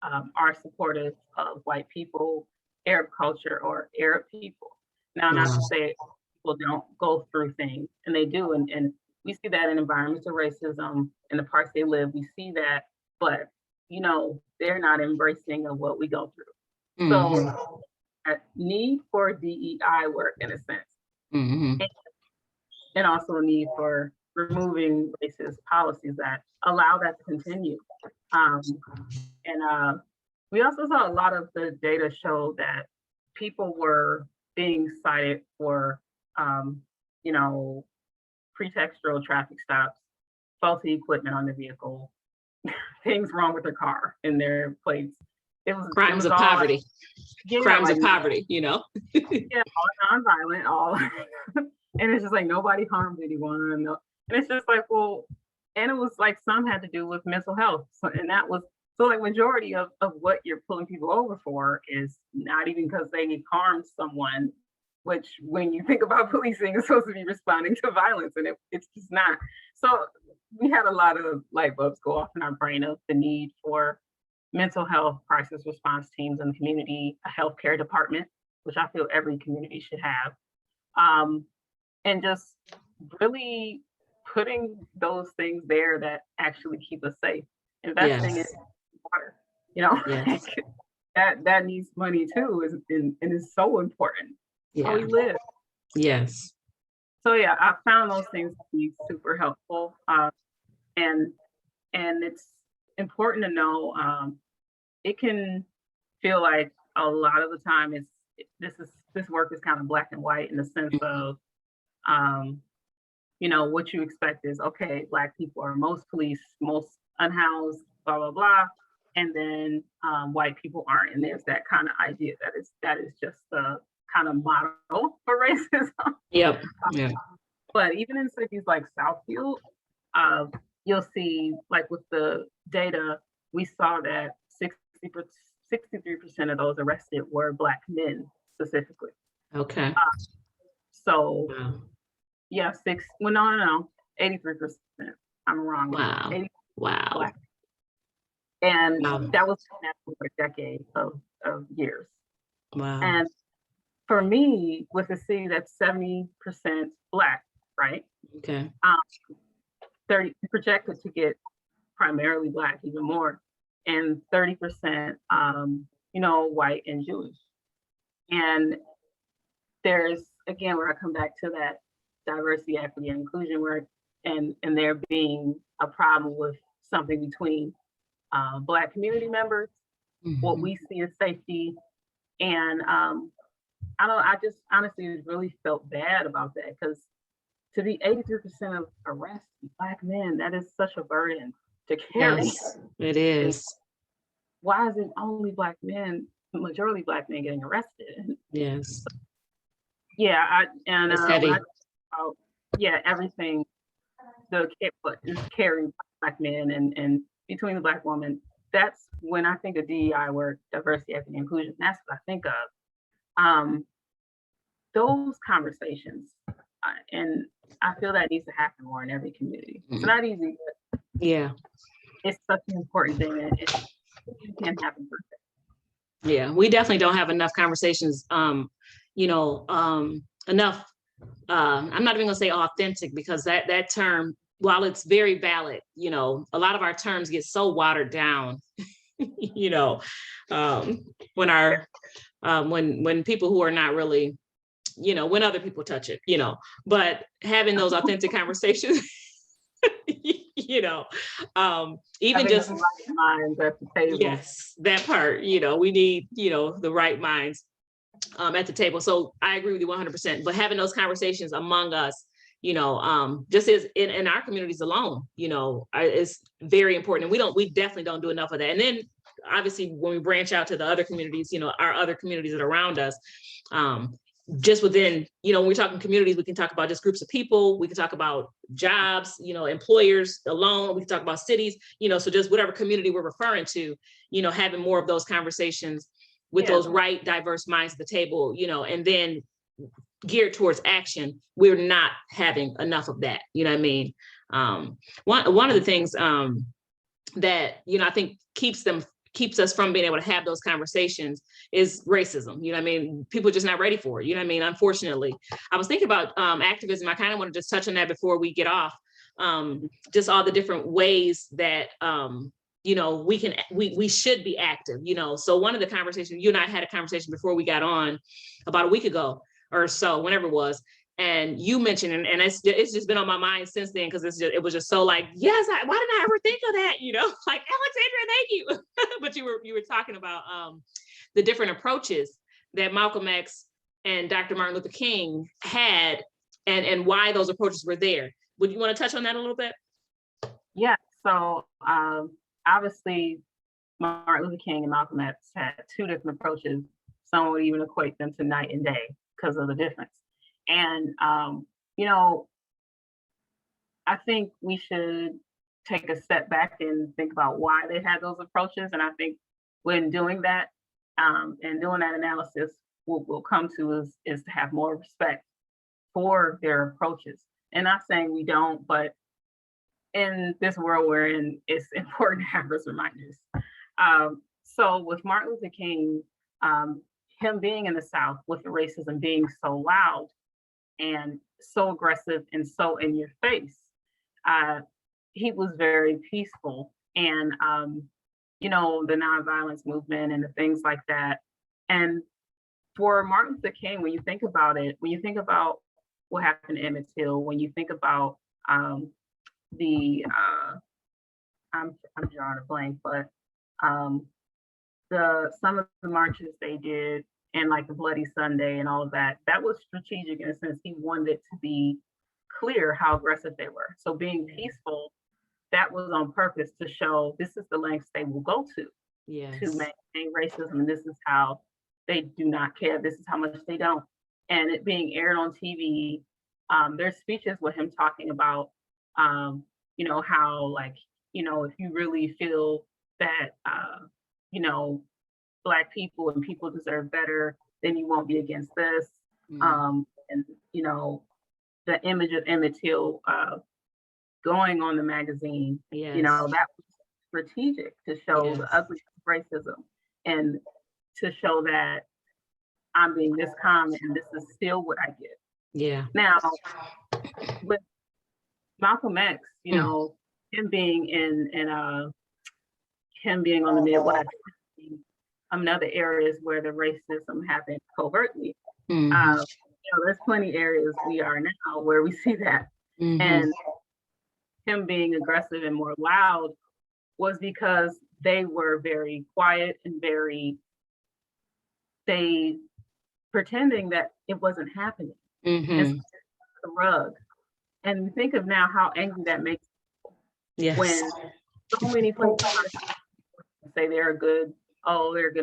are supportive of white people, Arab culture, or Arab people. Now, not to say people don't go through things, and they do, and we see that in environmental racism in the parts they live. We see that, but they're not embracing of what we go through. So, a need for DEI work in a sense, and also a need for removing racist policies that allow that to continue. And we also saw a lot of the data show that people were being cited for, pretextual traffic stops, faulty equipment on the vehicle, things wrong with their car and their plates. Crimes of poverty. Crimes of poverty, all nonviolent, all. And it's just like nobody harmed anyone. And it's just like, well, and it was like some had to do with mental health. And that was, so like majority of what you're pulling people over for is not even because they harmed someone, which when you think about policing is supposed to be responding to violence, and it's just not. So we had a lot of light bulbs go off in our brain of the need for mental health crisis response teams in the community, a healthcare department, which I feel every community should have. And just really putting those things there that actually keep us safe. Investing in water, that needs money too, and is so important. How we live. Yes. So yeah, I found those things to be super helpful. And it's important to know, it can feel like a lot of the time this work is kind of black and white in the sense of, what you expect is, okay, Black people are most police, most unhoused, blah, blah, blah. And then white people aren't. And there's that kind of idea that is just the kind of model for racism. Yep. But even in cities like Southfield, you'll see, like with the data, we saw that 63% of those arrested were Black men specifically. Okay. So, yeah, 83%. I'm wrong. Wow. Wow. Black. And that was for a decade of years. Wow. And for me, with a city that's 70% Black, right? Okay. 30 projected to get primarily Black, even more, and 30%, white and Jewish. And there's, again, where I come back to that diversity, equity, and inclusion work, and there being a problem with something between Black community members, what we see as safety. And I just honestly really felt bad about that, because to be 83% of arrests, Black men, that is such a burden to carry. Yes, it is. Why is it only Black men, majority Black men getting arrested? Yes. Yeah, It's heavy. Everything, the is carried by Black men and between the Black woman, that's when I think of DEI work, diversity, equity, inclusion, that's what I think of. Those conversations, and I feel that needs to happen more in every community. It's not easy, but yeah, it's such an important thing, and it can happen for sure. Yeah, we definitely don't have enough conversations, enough, I'm not even gonna say authentic, because that term, while it's very valid, a lot of our terms get so watered down, when when people who are not really, when other people touch it, but having those authentic conversations, even just the right minds at the table. Yes, that part, we need, the right minds at the table. So I agree with you 100%, but having those conversations among us, just as in our communities alone, is very important. And we definitely don't do enough of that. And then obviously when we branch out to the other communities, our other communities that are around us, just within, when we're talking communities, we can talk about just groups of people, we can talk about jobs, employers alone, we can talk about cities, so just whatever community we're referring to, having more of those conversations with those right diverse minds at the table, and then geared towards action. We're not having enough of that, you know what I mean? One of the things that, I think keeps us from being able to have those conversations is racism. You know what I mean? People are just not ready for it. You know what I mean? Unfortunately, I was thinking about activism. I kind of want to just touch on that before we get off. Just all the different ways that, we should be active, So one of the conversations, you and I had a conversation before we got on about a week ago or so, whenever it was. And you mentioned, and it's just been on my mind since then, because it was just so like, yes, why didn't I ever think of that? Like, Alexandria, thank you. But you were talking about the different approaches that Malcolm X and Dr. Martin Luther King had, and why those approaches were there. Would you want to touch on that a little bit? Yeah. So obviously, Martin Luther King and Malcolm X had two different approaches. Some would even equate them to night and day because of the difference. And, I think we should take a step back and think about why they had those approaches. And I think when doing that and doing that analysis, what we'll come to is to have more respect for their approaches. And not saying we don't, but in this world we're in, it's important to have those reminders. So with Martin Luther King, him being in the South with the racism being so loud and so aggressive and so in your face, he was very peaceful. And, the nonviolence movement and the things like that. And for Martin Luther King, when you think about it, when you think about what happened to Emmett Till, when you think about I'm drawing a blank, but some of the marches they did, and like the Bloody Sunday and all of that, that was strategic in a sense. He wanted it to be clear how aggressive they were. So being peaceful, that was on purpose to show this is the lengths they will go to maintain racism. And this is how they do not care. This is how much they don't. And it being aired on TV, there's speeches with him talking about, how like, if you really feel that, Black people and people deserve better, then you won't be against this. And, the image of Emmett Till going on the magazine, that was strategic to show the ugly racism and to show that I'm being this calm and this is still what I get. Yeah. Now, with Malcolm X, you know, him being him being on the Midwest, other areas where the racism happened covertly. You know, there's plenty areas we are now where we see that. And him being aggressive and more loud was because they were very quiet and they pretending that it wasn't happening. And the rug. And think of now how angry that makes when so many places say they're a good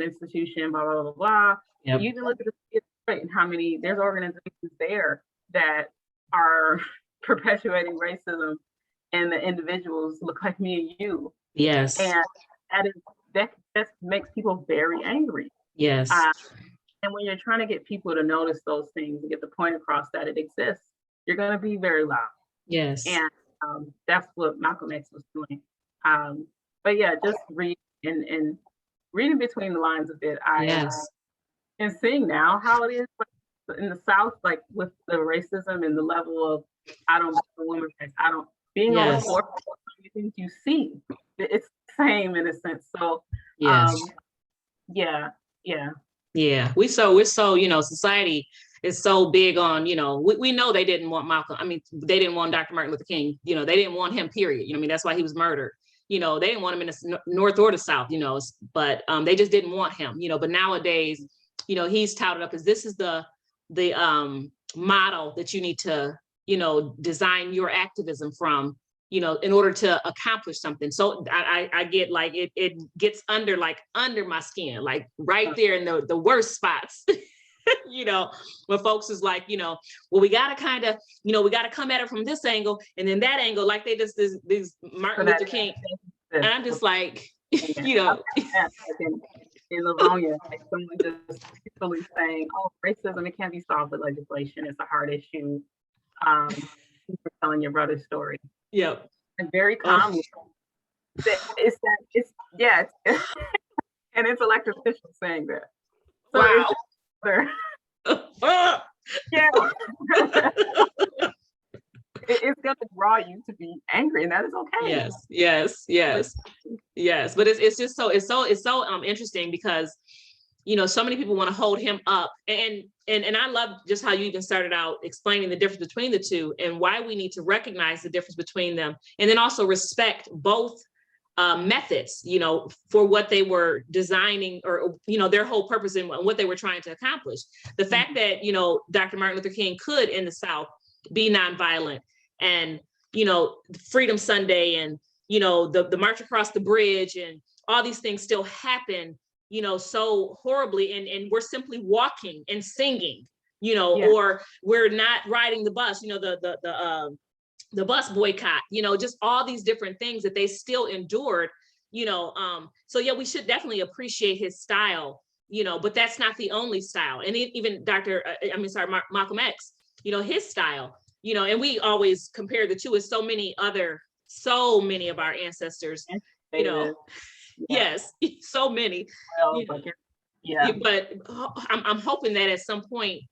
institution, blah, blah, blah, blah. Yep. You can look at the state and how many, there's organizations there that are perpetuating racism and the individuals look like me and you. Yes. And that makes people very angry. Yes. And when you're trying to get people to notice those things and get the point across that it exists, you're going to be very loud. Yes. And that's what Malcolm X was doing. But yeah, just read and reading between the lines a bit. And seeing now how it is in the South, like with the racism and the level of women rights, being on the forefront of things you see, it's the same in a sense. So we're so, you know, society is so big on, you know, we know they didn't want Malcolm. I mean, they didn't want Dr. Martin Luther King. You know, they didn't want him, period. You know, I mean, that's why he was murdered. You know, they didn't want him in the North or the South, you know, but they just didn't want him, you know, but nowadays, you know, he's touted up as this is the model that you need to, you know, design your activism from, you know, in order to accomplish something. So I get like, it gets under my skin, like right there in the worst spots, you know, when folks is like, you know, well, we got to kind of, you know, we got to come at it from this angle and then that angle, like they just, these Martin Luther King. And I'm just like, you know. In Livonia, like someone just peacefully saying, oh, racism, it can't be solved with legislation. It's a hard issue. For telling your brother's story. Yep. And very calmly. It's and it's elected officials saying that. So wow. It's going to draw you to be angry, and that is okay. Yes. But it's just so interesting because, you know, so many people want to hold him up, and I love just how you even started out explaining the difference between the two and why we need to recognize the difference between them, and then also respect both methods, you know, for what they were designing, or, you know, their whole purpose and what they were trying to accomplish. The fact that, you know, Dr. Martin Luther King could in the South be nonviolent, and, you know, Freedom Sunday, and, you know, the March Across the Bridge, and all these things still happen, you know, so horribly, and we're simply walking and singing, you know, or we're not riding the bus, you know, the bus boycott, you know, just all these different things that they still endured, you know. So yeah, we should definitely appreciate his style, you know, but that's not the only style. And even Malcolm X, you know, his style, you know, and we always compare the two with so many of our ancestors, you know. Yes, so many. But I'm hoping that at some point,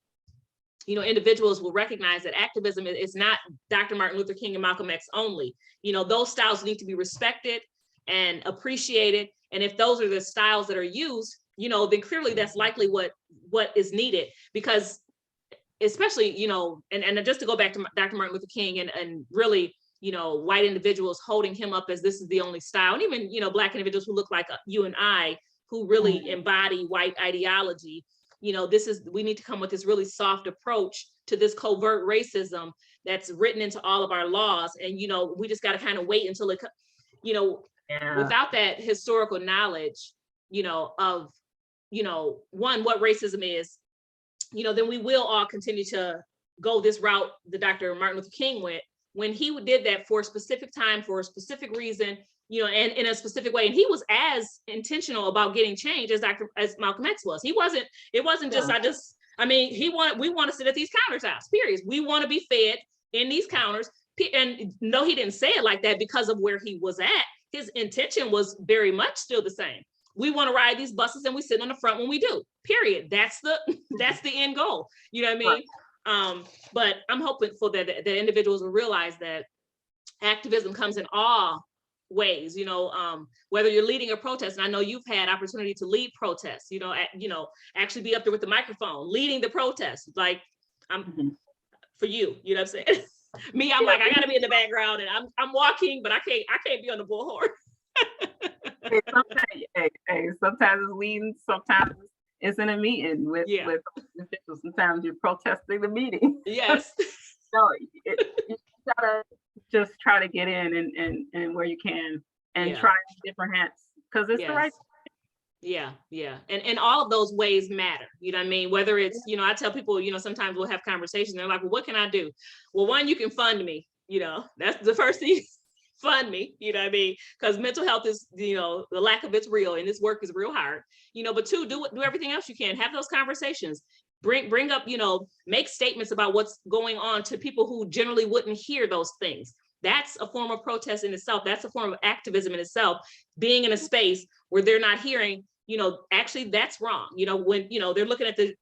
you know, individuals will recognize that activism is not Dr. Martin Luther King and Malcolm X only. You know, those styles need to be respected and appreciated. And if those are the styles that are used, you know, then clearly that's likely what is needed, because especially, you know, and just to go back to Dr. Martin Luther King and really, you know, white individuals holding him up as this is the only style, and even, you know, Black individuals who look like you and I, who really embody white ideology, you know, we need to come with this really soft approach to this covert racism that's written into all of our laws. And, you know, we just got to kind of wait until it, you know, without that historical knowledge, you know, of, you know, one, what racism is, you know, then we will all continue to go this route that Dr. Martin Luther King went, when he did that for a specific time, for a specific reason, you know, and in a specific way. And he was as intentional about getting change as Malcolm X was. It wasn't just, we want to sit at these countertops, period. We want to be fed in these counters. And no, he didn't say it like that because of where he was at. His intention was very much still the same. we want to ride these buses and we sit on the front when we do, period. That's the end goal. You know what I mean? Right. But I'm hoping for that individuals will realize that activism comes in all ways, you know, whether you're leading a protest, and I know you've had opportunity to lead protests, you know, actually be up there with the microphone, leading the protest, like I'm for you, you know what I'm saying? Me, I'm like, I gotta be in the background and I'm walking, but I can't be on the bullhorn. Sometimes it's leading, sometimes it's in a meeting with officials. Sometimes you're protesting the meeting. Yes. So you gotta just try to get in and where you can and try different hats because it's the right. Yeah. And all of those ways matter. You know what I mean? Whether it's, you know, I tell people, you know, sometimes we'll have conversations. They're like, well, what can I do? Well, one, you can fund me. You know, that's the first thing. Fund me, you know what I mean? Because mental health is, you know, the lack of it's real and this work is real hard, you know, but two, do everything else you can. Have those conversations. Bring up, you know, make statements about what's going on to people who generally wouldn't hear those things. That's a form of protest in itself. That's a form of activism in itself, being in a space where they're not hearing, you know, actually that's wrong. You know, when, you know, they're looking at the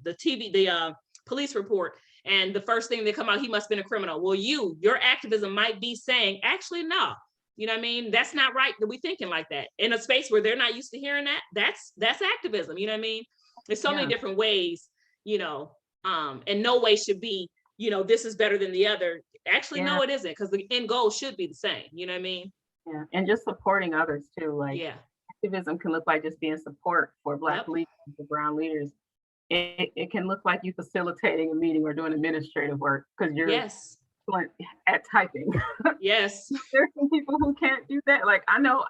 TV, the police report, and the first thing they come out, he must have been a criminal. Well, your activism might be saying, actually, no, you know what I mean? That's not right to be thinking like that. In a space where they're not used to hearing that, that's activism, you know what I mean? There's so many different ways, you know, and no way should be, you know, this is better than the other. Actually, no, it isn't, because the end goal should be the same, you know what I mean? Yeah, and just supporting others too. Like activism can look like just being support for Black leaders, for brown leaders. It can look like you facilitating a meeting or doing administrative work because you're excellent at typing. Yes. There's some people who can't do that. Like I know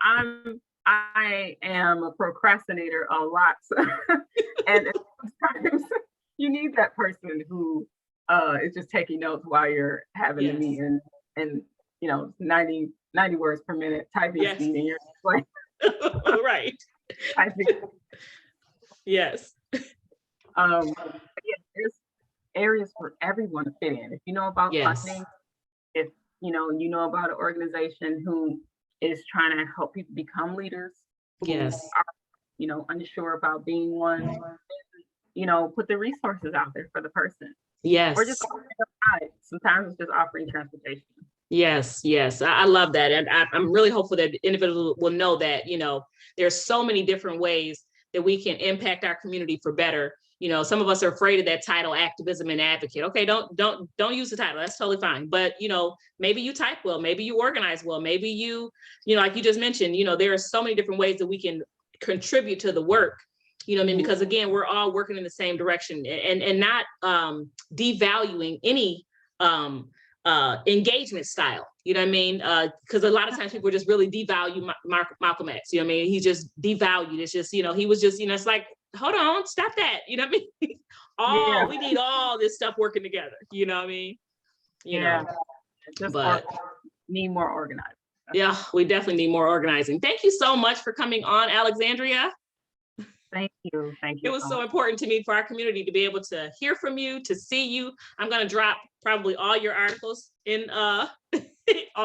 I am a procrastinator a lot. And sometimes you need that person who is just taking notes while you're having a meeting and you know 90 words per minute typing speed and you're just like right. Typing. Yes. There's areas for everyone to fit in. If you know about funding, if you know about an organization who is trying to help people become leaders, who are, you know, unsure about being one, you know, put the resources out there for the person. Yes. Or just sometimes it's just offering transportation. Yes. I love that. And I'm really hopeful that individuals will know that, you know, there's so many different ways that we can impact our community for better. You know, some of us are afraid of that title, activism and advocate. Okay, don't use the title. That's totally fine. But, you know, maybe you type well, maybe you organize well, maybe you know, like you just mentioned, you know, there are so many different ways that we can contribute to the work. You know what I mean? Because again, we're all working in the same direction and not devaluing any engagement style. You know what I mean? Because a lot of times people just really devalue Malcolm X. You know what I mean? He just devalued. It's just, you know, he was just, you know, it's like, hold on, stop that. You know what I mean? We need all this stuff working together. You know what I mean? You know, but need more organizing. Yeah, we definitely need more organizing. Thank you so much for coming on, Alexandria. Thank you. It was so important to me for our community to be able to hear from you, to see you. I'm going to drop probably all your articles in on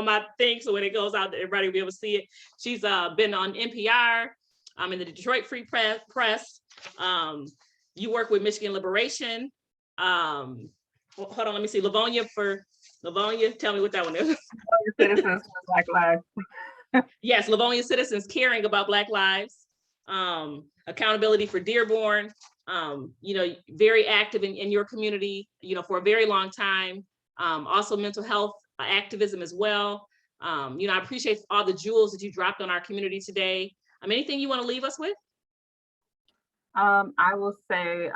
my thing, so when it goes out, everybody will be able to see it. She's been on NPR, in the Detroit Free Press. You work with Michigan Liberation. Hold on, let me see. Livonia, tell me what that one is. Citizens for Black Lives. Yes, Livonia Citizens Caring About Black Lives. Accountability for Dearborn, you know, very active in your community, you know, for a very long time. Also mental health activism as well. You know, I appreciate all the jewels that you dropped on our community today. Anything you want to leave us with? I will say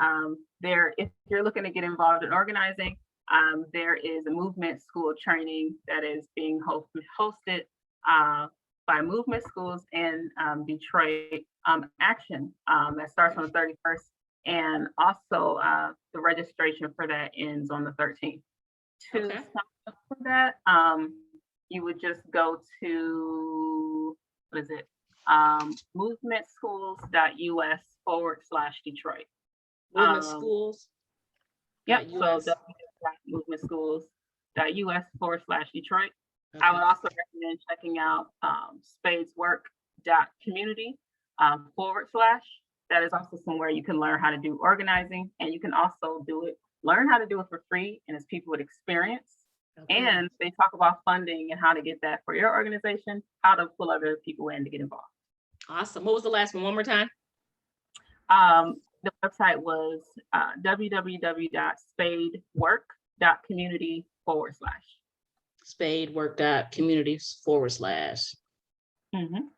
if you're looking to get involved in organizing, there is a movement school training that is being hosted by movement schools in Detroit Action that starts on the 31st, and also the registration for that ends on the 13th. To sign up for that, you would just go to movementschools.us/Detroit. Movement schools. Yep. So movementschools.us/Detroit. Okay. I would also recommend checking out Spadework.community. /. That is also somewhere you can learn how to do organizing, and you can also learn how to do it for free, and it's people with experience. Okay. And they talk about funding and how to get that for your organization, how to pull other people in to get involved. Awesome. What was the last one more time? The website was www.spadework.community / Spadework.community /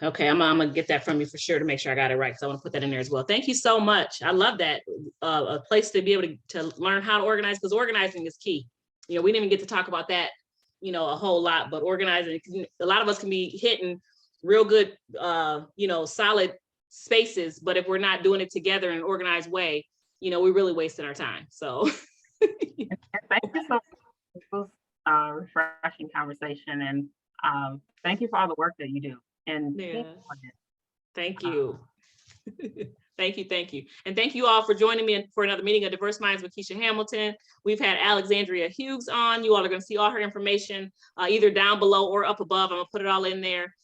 Okay, I'm gonna get that from you for sure to make sure I got it right, because I want to put that in there as well. Thank you so much. I love that. A place to be able to learn how to organize, because organizing is key. We didn't even get to talk about that, a whole lot, but organizing, a lot of us can be hitting real good, solid spaces, but if we're not doing it together in an organized way, we're really wasting our time. So thank you so much. This was a refreshing conversation, and thank you for all the work that you do. And thank you. Thank you. And thank you all for joining me for another meeting of Diverse Minds with Keisha Hamilton. We've had Alexandria Hughes on. You all are going to see all her information either down below or up above. I'm going to put it all in there.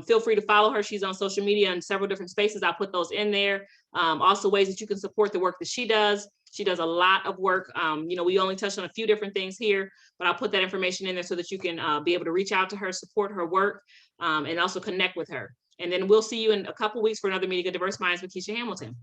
Feel free to follow her. She's on social media in several different spaces. I'll put those in there. Also ways that you can support the work that she does. She does a lot of work. We only touched on a few different things here, but I'll put that information in there so that you can be able to reach out to her, support her work, and also connect with her. And then we'll see you in a couple weeks for another meeting of Diverse Minds with Keisha Hamilton.